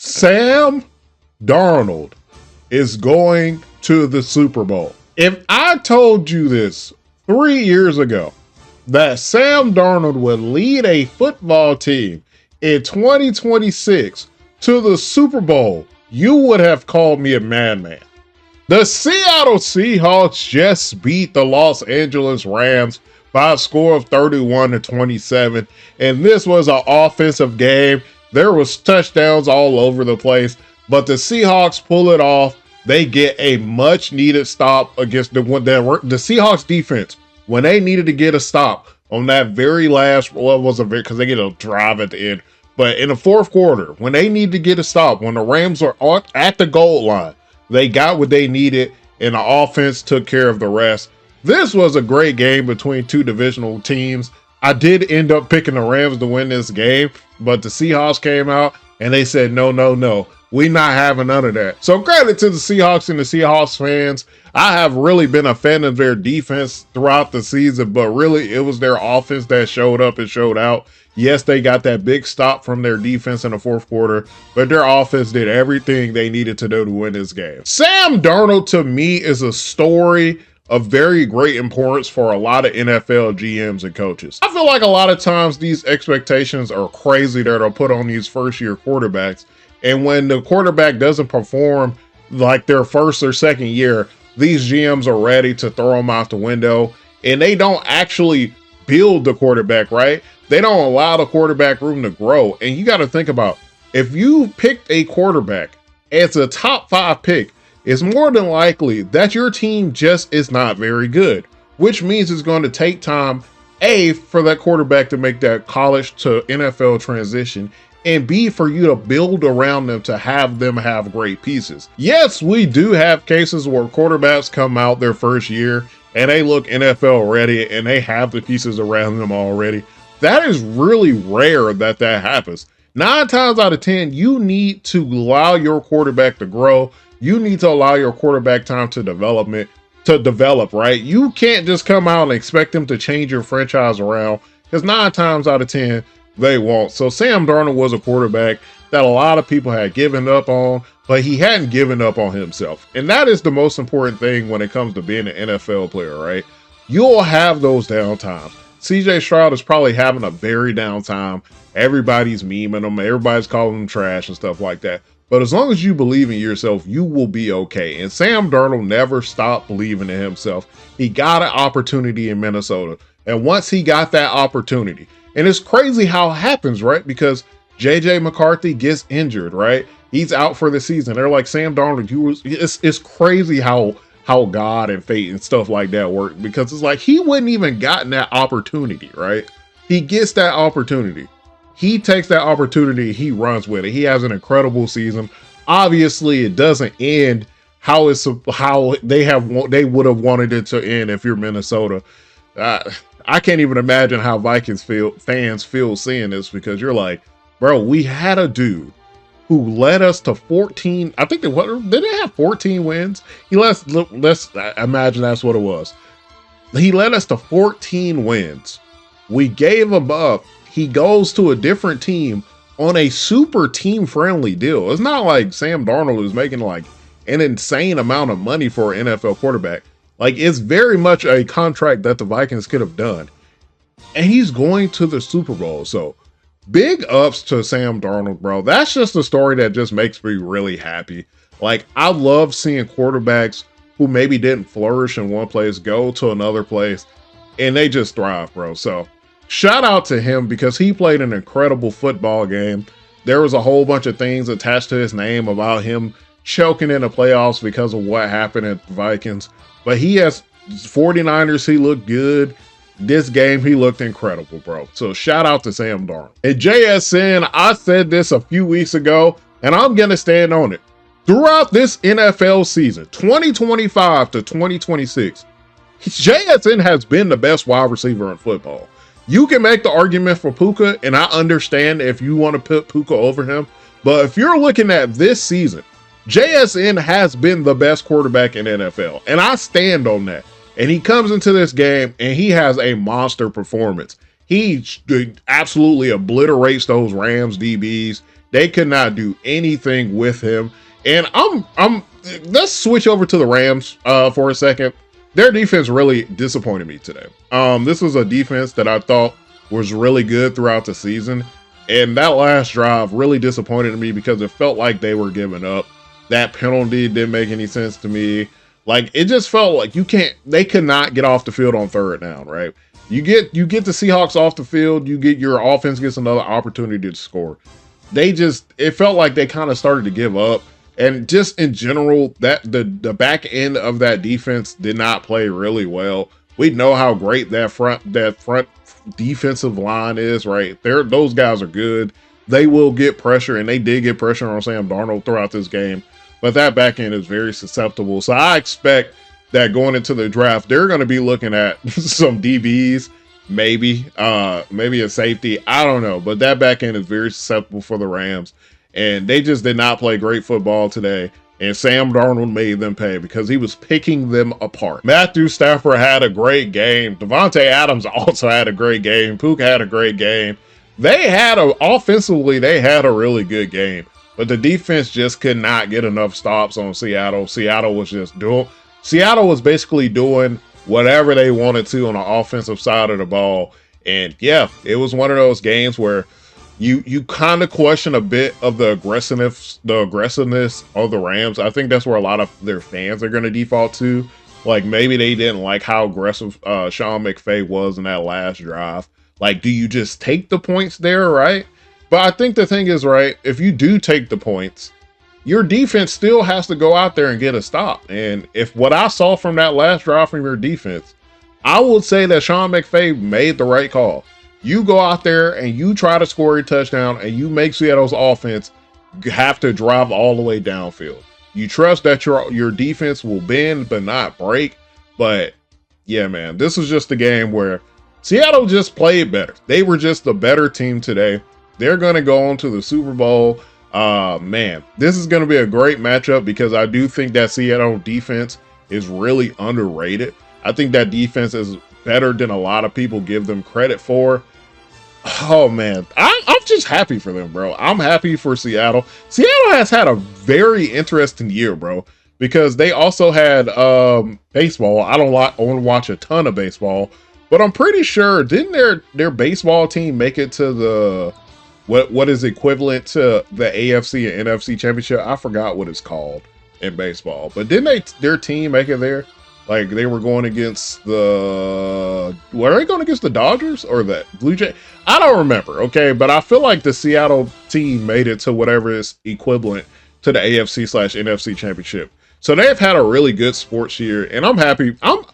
Sam Darnold is going to the Super Bowl. If I told you this 3 years ago, that Sam Darnold would lead a football team in 2026 to the Super Bowl, you would have called me a madman. The Seattle Seahawks just beat the Los Angeles Rams by a score of 31-27, and this was an offensive game. There was touchdowns all over the place, but the Seahawks pull it off. They get a much-needed stop against the Seahawks defense when they needed to get a stop on that very last, well, it wasn't very, because they get a drive at the end, but in the fourth quarter, when they need to get a stop, when the Rams are at the goal line, they got what they needed, and the offense took care of the rest. This was a great game between two divisional teams. I did end up picking the Rams to win this game, but the Seahawks came out and they said, no, we not having none of that. So credit to the Seahawks and the Seahawks fans. I have really been a fan of their defense throughout the season, but really it was their offense that showed up and showed out. Yes, they got that big stop from their defense in the fourth quarter, but their offense did everything they needed to do to win this game. Sam Darnold, to me, is a story of very great importance for a lot of NFL GMs and coaches. I feel like a lot of times these expectations are crazy that are put on these first-year quarterbacks, and when the quarterback doesn't perform like their first or second year, these GMs are ready to throw them out the window, and they don't actually build the quarterback, right? They don't allow the quarterback room to grow. And you got to think about, if you picked a quarterback as a top 5 pick, it's more than likely that your team just is not very good, which means it's going to take time, A, for that quarterback to make that college to NFL transition, and B, for you to build around them to have them have great pieces. Yes, we do have cases where quarterbacks come out their first year and they look NFL ready and they have the pieces around them already. That is really rare that happens. 9 times out of 10, you need to allow your quarterback to grow. You need to allow your quarterback time to develop, right? You can't just come out and expect them to change your franchise around, because 9 times out of 10, they won't. So Sam Darnold was a quarterback that a lot of people had given up on, but he hadn't given up on himself. And that is the most important thing when it comes to being an NFL player, right? You'll have those down times. CJ Stroud is probably having a very down time. Everybody's memeing him. Everybody's calling him trash and stuff like that. But as long as you believe in yourself, you will be okay. And Sam Darnold never stopped believing in himself. He got an opportunity in Minnesota. And once he got that opportunity, and it's crazy how it happens, right? Because JJ McCarthy gets injured, right? He's out for the season. They're like, Sam Darnold, it's crazy how God and fate and stuff like that work, because it's like he wouldn't even gotten that opportunity, right? He gets that opportunity. He takes that opportunity, he runs with it. He has an incredible season. Obviously, it doesn't end how they would have wanted it to end if you're Minnesota. I can't even imagine how Vikings fans feel seeing this, because you're like, bro, we had a dude who led us to 14. I think did they have 14 wins? Let's imagine that's what it was. He led us to 14 wins. We gave him up. He goes to a different team on a super team-friendly deal. It's not like Sam Darnold is making like an insane amount of money for an NFL quarterback. Like, it's very much a contract that the Vikings could have done. And he's going to the Super Bowl. So big ups to Sam Darnold, bro. That's just a story that just makes me really happy. Like, I love seeing quarterbacks who maybe didn't flourish in one place go to another place and they just thrive, bro. So shout out to him, because he played an incredible football game. There was a whole bunch of things attached to his name about him choking in the playoffs because of what happened at the Vikings. But he has 49ers. He looked good. This game, he looked incredible, bro. So shout out to Sam Darnold. And JSN, I said this a few weeks ago, and I'm going to stand on it. Throughout this NFL season, 2025 to 2026, JSN has been the best wide receiver in football. You can make the argument for Puka, and I understand if you want to put Puka over him. But if you're looking at this season, JSN has been the best quarterback in NFL, and I stand on that. And he comes into this game and he has a monster performance. He absolutely obliterates those Rams DBs. They could not do anything with him. And let's switch over to the Rams for a second. Their defense really disappointed me today. This was a defense that I thought was really good throughout the season. And that last drive really disappointed me because it felt like they were giving up. That penalty didn't make any sense to me. Like, it just felt like they could not get off the field on third down, right? You get the Seahawks off the field, your offense gets another opportunity to score. It felt like they kind of started to give up. And just in general, that the back end of that defense did not play really well. We know how great that front defensive line is, right? Those guys are good. They will get pressure, and they did get pressure on Sam Darnold throughout this game. But that back end is very susceptible. So I expect that going into the draft, they're going to be looking at some DBs, maybe a safety. I don't know. But that back end is very susceptible for the Rams. And they just did not play great football today. And Sam Darnold made them pay because he was picking them apart. Matthew Stafford had a great game. Devontae Adams also had a great game. Puka had a great game. Offensively, they had a really good game. But the defense just could not get enough stops on Seattle. Seattle was basically doing whatever they wanted to on the offensive side of the ball. And yeah, it was one of those games where you kind of question a bit of the aggressiveness of the Rams. I think that's where a lot of their fans are going to default to. Like, maybe they didn't like how aggressive Sean McVay was in that last drive. Like, do you just take the points there, right? But I think the thing is, right, if you do take the points, your defense still has to go out there and get a stop. And if what I saw from that last drive from your defense, I would say that Sean McVay made the right call. You go out there and you try to score a touchdown and you make Seattle's offense have to drive all the way downfield. You trust that your defense will bend but not break. But yeah, man, this was just a game where Seattle just played better. They were just a better team today. They're going to go on to the Super Bowl. Man, this is going to be a great matchup because I do think that Seattle defense is really underrated. I think that defense is better than a lot of people give them credit for. Oh, man, I'm just happy for them, bro. I'm happy for Seattle. Seattle has had a very interesting year, bro, because they also had baseball. I don't want to watch a ton of baseball, but I'm pretty sure, didn't their baseball team make it to the what is equivalent to the AFC and NFC championship? I forgot what it's called in baseball, but didn't their team make it there? Like, they were going against were they going against the Dodgers or the Blue Jays? I don't remember, okay? But I feel like the Seattle team made it to whatever is equivalent to the AFC/NFC championship. So they've had a really good sports year, and I'm happy. I'm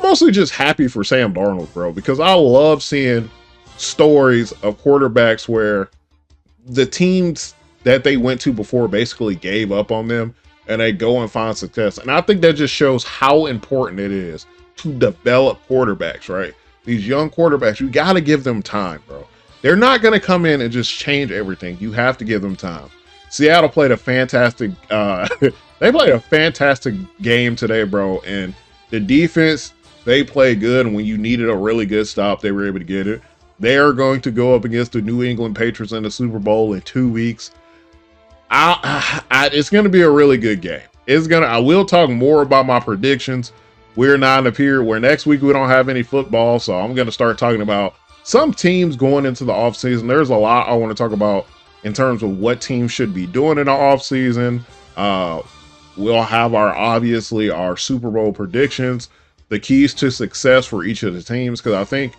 mostly just happy for Sam Darnold, bro, because I love seeing stories of quarterbacks where the teams that they went to before basically gave up on them and they go and find success. And I think that just shows how important it is to develop quarterbacks, right? These young quarterbacks, you got to give them time, bro. They're not going to come in and just change everything. You have to give them time. Seattle played a fantastic they played a fantastic game today, bro. And the defense, they played good. And when you needed a really good stop, they were able to get it. They are going to go up against the New England Patriots in the Super Bowl in 2 weeks. It's going to be a really good game. I will talk more about my predictions. We're not in a period where next week we don't have any football, so I'm going to start talking about some teams going into the offseason. There's a lot I want to talk about in terms of what teams should be doing in the offseason. We'll have our Super Bowl predictions, the keys to success for each of the teams, because I think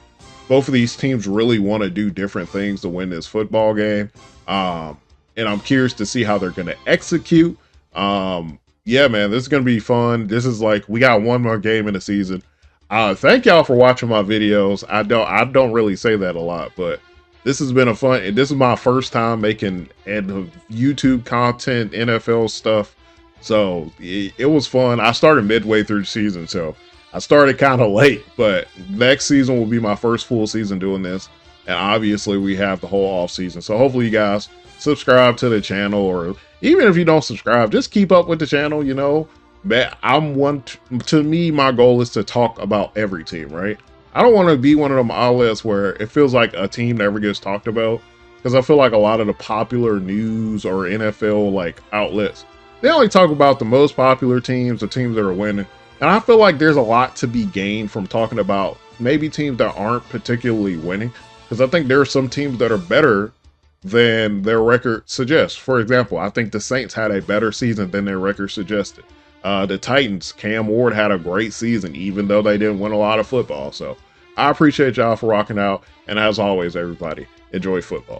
both of these teams really want to do different things to win this football game. And I'm curious to see how they're going to execute. Yeah, man, this is going to be fun. This is like, we got one more game in the season. Thank y'all for watching my videos. I don't really say that a lot, but this has been a fun, and this is my first time making YouTube content, NFL stuff. So it was fun. I started midway through the season, so I started kind of late, but next season will be my first full season doing this. And obviously we have the whole off season. So hopefully you guys subscribe to the channel, or even if you don't subscribe, just keep up with the channel. You know, to me, my goal is to talk about every team, right? I don't want to be one of them outlets where it feels like a team never gets talked about. because I feel like a lot of the popular news or NFL like outlets, they only talk about the most popular teams, the teams that are winning. And I feel like there's a lot to be gained from talking about maybe teams that aren't particularly winning, because I think there are some teams that are better than their record suggests. For example, I think the Saints had a better season than their record suggested. The Titans, Cam Ward had a great season, even though they didn't win a lot of football. So I appreciate y'all for rocking out. And as always, everybody, enjoy football.